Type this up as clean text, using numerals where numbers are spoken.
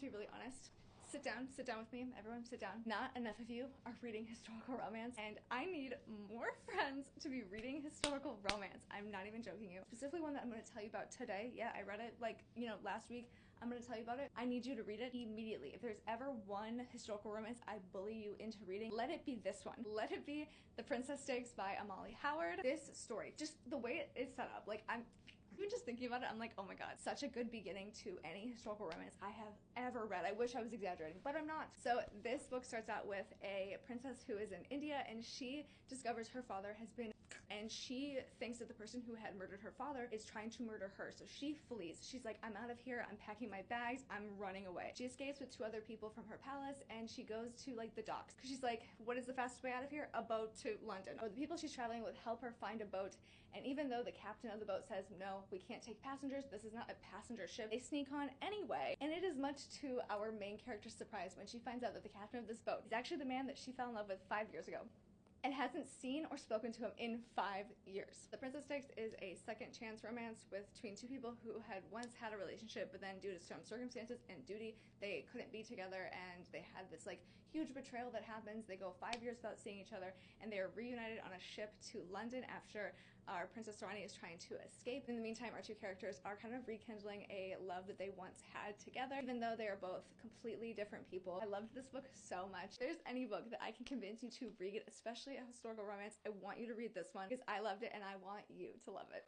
to be really honest. Sit down with me. Everyone sit down. Not enough of you are reading historical romance, and I need more friends to be reading historical romance. I'm not even joking you. Specifically one that I'm going to tell you about today. Yeah, I read it like, last week. I'm going to tell you about it. I need you to read it immediately. If there's ever one historical romance I bully you into reading, let it be this one. Let it be The Princess Stakes by Amalie Howard. This story, just the way it's set up, like even just thinking about it, I'm like, oh my god, such a good beginning to any historical romance I have ever read. I wish I was exaggerating, but I'm not. So this book starts out with a princess who is in India, and she discovers her father has been, and she thinks that the person who had murdered her father is trying to murder her. So she flees. She's like, I'm out of here. I'm packing my bags. I'm running away. She escapes with 2 other people from her palace, and she goes to like the docks. Because she's like, what is the fastest way out of here? A boat to London. Or the people she's traveling with help her find a boat. And even though the captain of the boat says, no, we can't take passengers, this is not a passenger ship, they sneak on anyway. And it is much to our main character's surprise when she finds out that the captain of this boat is actually the man that she fell in love with 5 years ago and hasn't seen or spoken to him in 5 years. The Princess Stakes is a second chance romance between 2 people who had once had a relationship, but then due to some circumstances and duty, they couldn't be together, and they had this like huge betrayal that happens. They go 5 years without seeing each other, and they are reunited on a ship to London after our Princess Rani is trying to escape. In the meantime, our 2 characters are kind of rekindling a love that they once had together, even though they are both completely different people. I loved this book so much. If there's any book that I can convince you to read, especially a historical romance, I want you to read this one because I loved it and I want you to love it.